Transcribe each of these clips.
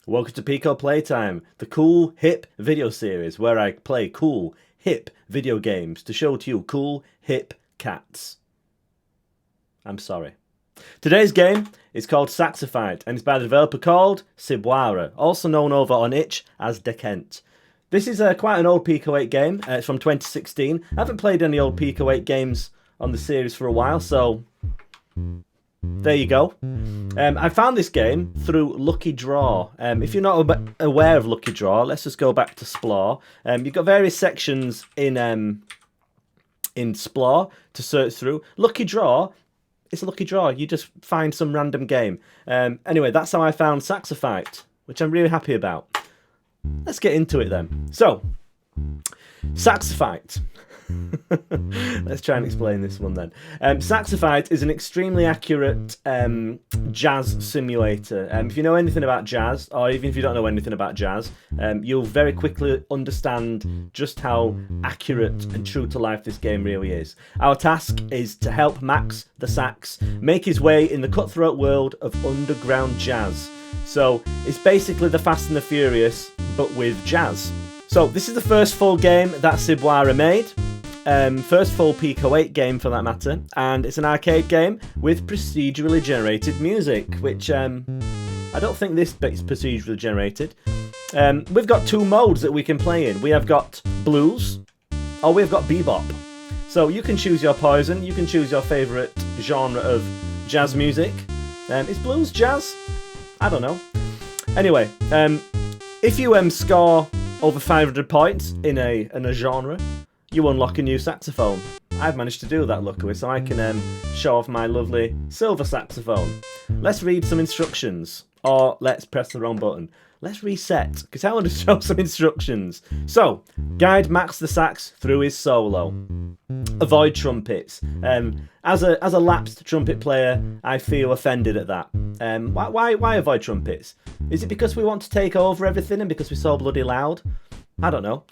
Welcome to Pico Playtime, the cool, hip video series where I play cool, hip video games to show to you cool, hip cats. I'm sorry. Today's game is called Saxified and it's by the developer called Sibwara, also known over on itch as Dekent. This is quite an old Pico 8 game. It's from 2016. I haven't played any old Pico 8 games on the series for a while, so there you go. I found this game through Lucky Draw. If you're not aware of Lucky Draw, let's just go back to Splore. You've got various sections in Splore to search through. Lucky Draw, it's a lucky draw. You just find some random game. Anyway, that's how I found Saxophight, which I'm really happy about. Let's get into it then. So, Saxophight. Let's try and explain this one then. Saxophite is an extremely accurate jazz simulator. If you know anything about jazz, or even if you don't know anything about jazz, you'll very quickly understand just how accurate and true to life this game really is. Our task is to help Max the Sax make his way in the cutthroat world of underground jazz. So it's basically the Fast and the Furious, but with jazz. So this is the first full game that Sibwara made. First full Pico 8 game for that matter, and it's an arcade game with procedurally generated music, which I don't think this bit's procedurally generated. We've got two modes that we can play in. We have got blues, or we've got bebop. So you can choose your poison, you can choose your favourite genre of jazz music. Is blues jazz? I don't know. Anyway, if you score over 500 points in a genre, you unlock a new saxophone. I've managed to do that luckily, so I can show off my lovely silver saxophone. Let's read some instructions, or let's press the wrong button. Let's reset, because I want to show some instructions. So, guide Max the Sax through his solo. Avoid trumpets. As a lapsed trumpet player, I feel offended at that. Why avoid trumpets? Is it because we want to take over everything and because we're so bloody loud? I don't know.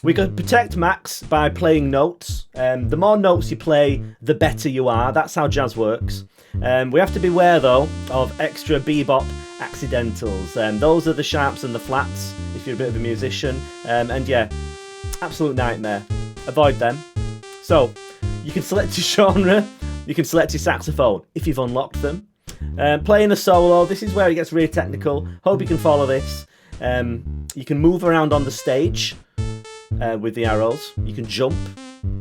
We could protect Max by playing notes. The more notes you play, the better you are. That's how jazz works. We have to beware, though, of extra bebop accidentals. Those are the sharps and the flats, if you're a bit of a musician. And yeah, absolute nightmare. Avoid them. So, you can select your genre. You can select your saxophone, if you've unlocked them. Playing a solo, this is where it gets really technical. Hope you can follow this. You can move around on the stage with the arrows. You can jump.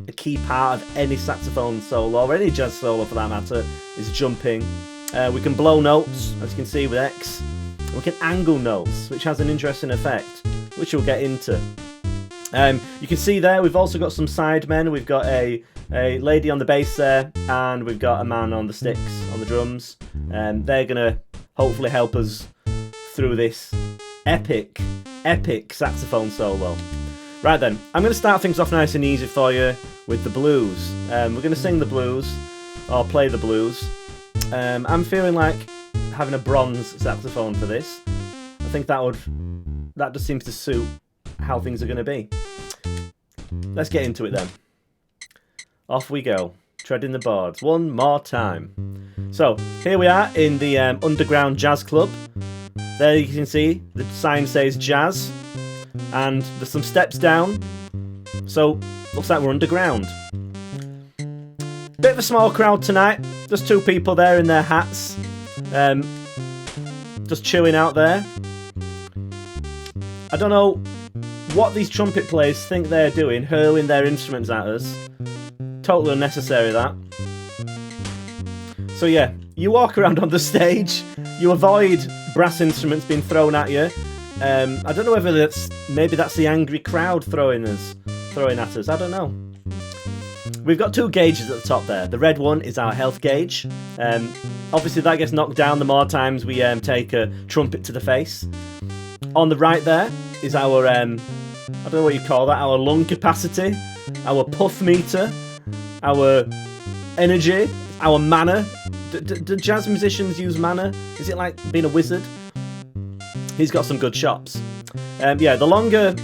A key part of any saxophone solo, or any jazz solo for that matter, is jumping. We can blow notes, as you can see with X. We can angle notes, which has an interesting effect, which we'll get into. You can see there we've also got some sidemen. We've got a lady on the bass there, and we've got a man on the sticks, on the drums. They're going to hopefully help us through this epic saxophone solo. Right then, I'm going to start things off nice and easy for you with the blues. We're going to sing the blues, or play the blues. I'm feeling like having a bronze saxophone for this. I think that just seems to suit how things are going to be. Let's get into it then. Off we go, treading the boards one more time. So, here we are in the Underground Jazz Club. There you can see the sign says jazz, and there's some steps down, so looks like we're underground. Bit of a small crowd tonight, just two people there in their hats, just chilling out there. I don't know what these trumpet players think they're doing, hurling their instruments at us. Totally unnecessary, that. So yeah, you walk around on the stage, you avoid brass instruments being thrown at you. I don't know whether maybe that's the angry crowd throwing at us, I don't know. We've got two gauges at the top there. The red one is our health gauge. Obviously that gets knocked down the more times we take a trumpet to the face. On the right there is our, I don't know what you call that, our lung capacity, our puff meter, our energy, our mana. Do jazz musicians use mana? Is it like being a wizard? He's got some good shots. Yeah, the longer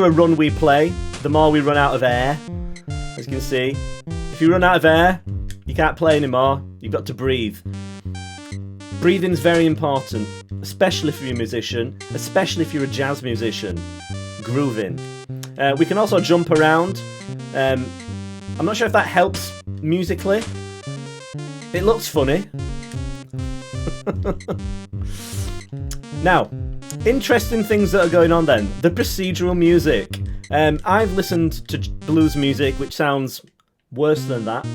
a run we play, the more we run out of air. As you can see, if you run out of air, you can't play anymore. You've got to breathe. Breathing's very important, especially if you're a musician, especially if you're a jazz musician. Grooving. We can also jump around. I'm not sure if that helps musically. It looks funny. Now, interesting things that are going on then. The procedural music. I've listened to blues music which sounds worse than that.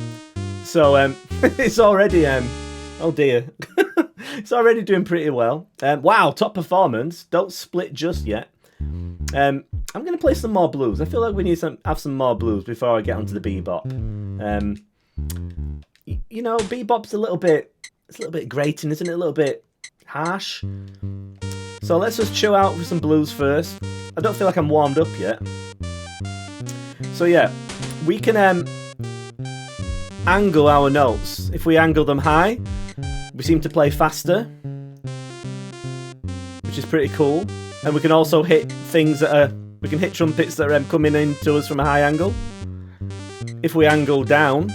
So it's already... oh dear. It's already doing pretty well. Wow, top performance. Don't split just yet. I'm going to play some more blues. I feel like we need to have some more blues before I get onto the bebop. You know, bebop's a little bit grating, isn't it? A little bit harsh. So let's just chill out with some blues first. I don't feel like I'm warmed up yet. So yeah, we can angle our notes. If we angle them high, we seem to play faster, which is pretty cool. And we can also hit things that are... We can hit trumpets that are coming into us from a high angle. If we angle down,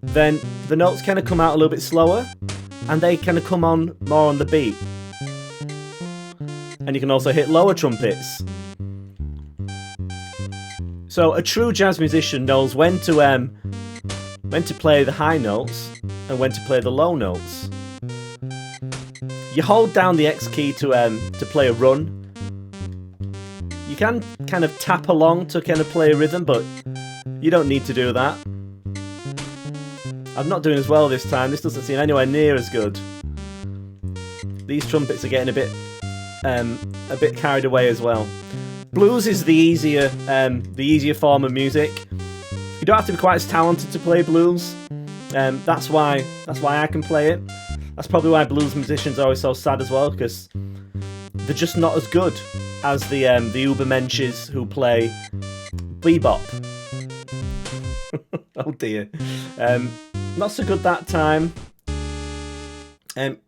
then the notes kind of come out a little bit slower, and they kind of come on more on the beat. And you can also hit lower trumpets. So a true jazz musician knows when to play the high notes and when to play the low notes. You hold down the X key to play a run. You can kind of tap along to kind of play a rhythm, but you don't need to do that. I'm not doing as well this time. This doesn't seem anywhere near as good. These trumpets are getting a bit carried away as well. Blues is the easier form of music. You don't have to be quite as talented to play blues. That's why I can play it. That's probably why blues musicians are always so sad as well, because they're just not as good as the ubermenches who play bebop. Oh dear. Not so good that time.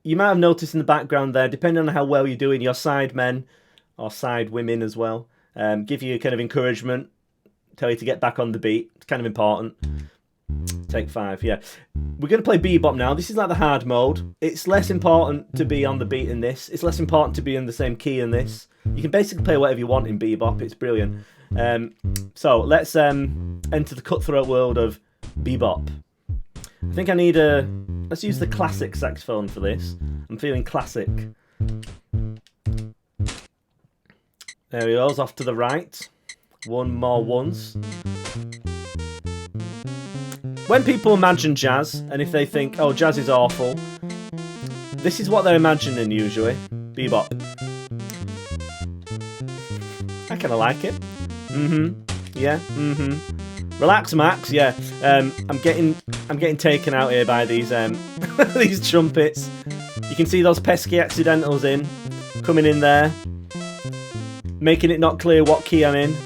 You might have noticed in the background there, depending on how well you're doing, your side men or side women as well give you kind of encouragement, tell you to get back on the beat. It's kind of important. Take 5, yeah. We're going to play bebop now. This is like the hard mode. It's less important to be on the beat in this. It's less important to be in the same key in this. You can basically play whatever you want in bebop. It's brilliant. So let's enter the cutthroat world of bebop. I think I need a... Let's use the classic saxophone for this. I'm feeling classic. There he goes, off to the right. One more once. When people imagine jazz, and if they think, oh, jazz is awful, this is what they're imagining usually. Bebop. I kind of like it. Yeah. Relax, Max. Yeah. I'm getting taken out here by these these trumpets. You can see those pesky accidentals coming in there, making it not clear what key I'm in.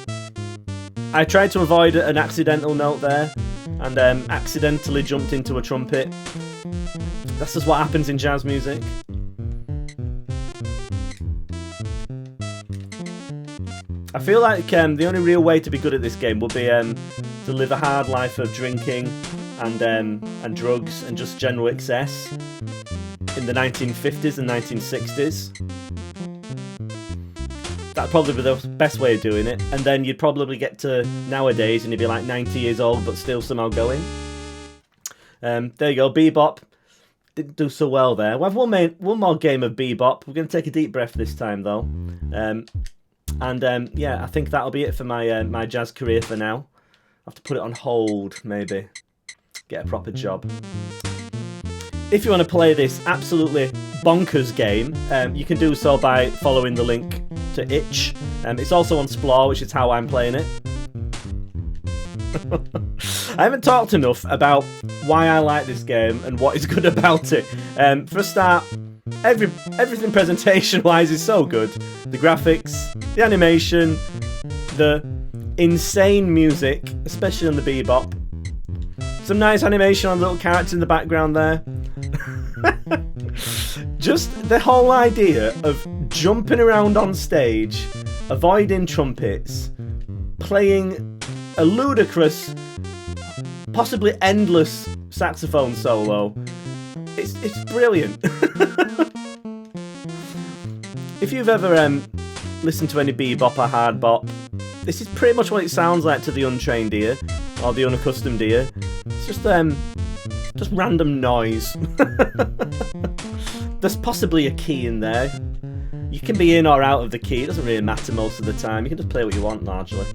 I tried to avoid an accidental note there, and accidentally jumped into a trumpet. That's just what happens in jazz music. I feel like the only real way to be good at this game would be to live a hard life of drinking and drugs and just general excess in the 1950s and 1960s. That'd probably be the best way of doing it. And then you'd probably get to nowadays and you'd be like 90 years old but still somehow going. There you go, bebop. Didn't do so well there. We'll have one more game of bebop. We're going to take a deep breath this time though. Yeah, I think that'll be it for my my jazz career for now. I'll have to put it on hold, maybe. Get a proper job. If you want to play this absolutely bonkers game, you can do so by following the link to Itch. It's also on Splore, which is how I'm playing it. I haven't talked enough about why I like this game and what is good about it. For a start, everything presentation-wise is so good. The graphics, the animation, the insane music, especially on the bebop. Some nice animation on the little character in the background there. Just the whole idea of jumping around on stage, avoiding trumpets, playing a ludicrous, possibly endless saxophone solo, It's brilliant. If you've ever listened to any bebop or hard bop, this is pretty much what it sounds like to the untrained ear or the unaccustomed ear. It's just random noise. There's possibly a key in there. You can be in or out of the key. It doesn't really matter most of the time. You can just play what you want largely.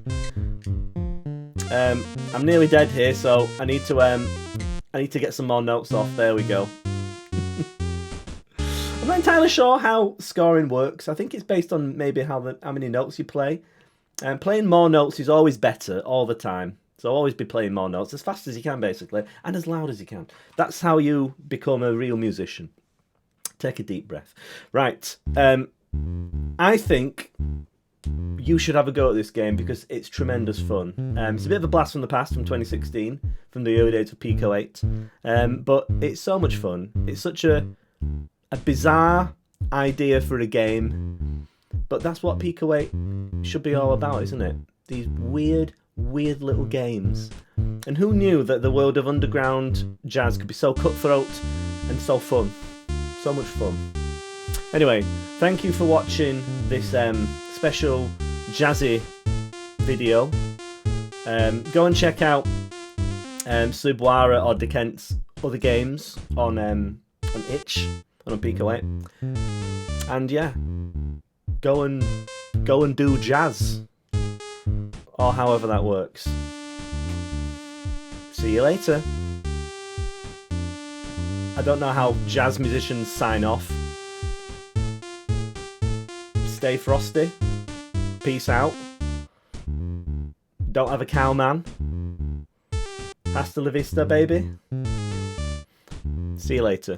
I'm nearly dead here, so I need to get some more notes off. There we go. I'm not entirely sure how scoring works. I think it's based on maybe how many notes you play. Playing more notes is always better all the time. So always be playing more notes as fast as you can, basically, and as loud as you can. That's how you become a real musician. Take a deep breath. Right. I think you should have a go at this game because it's tremendous fun. It's a bit of a blast from the past, from 2016, from the early days of Pico 8. But it's so much fun. It's such a bizarre idea for a game. But that's what Pico 8 should be all about, isn't it? These weird little games. And who knew that the world of underground jazz could be so cutthroat and so fun? So much fun. Anyway, thank you for watching this special jazzy video. Go and check out Sibwara or Dekent's other games on Itch and on Pico 8. And yeah, go and do jazz. Or however that works. See you later. I don't know how jazz musicians sign off. Stay frosty. Peace out. Don't have a cow, man. Hasta la vista, baby. See you later.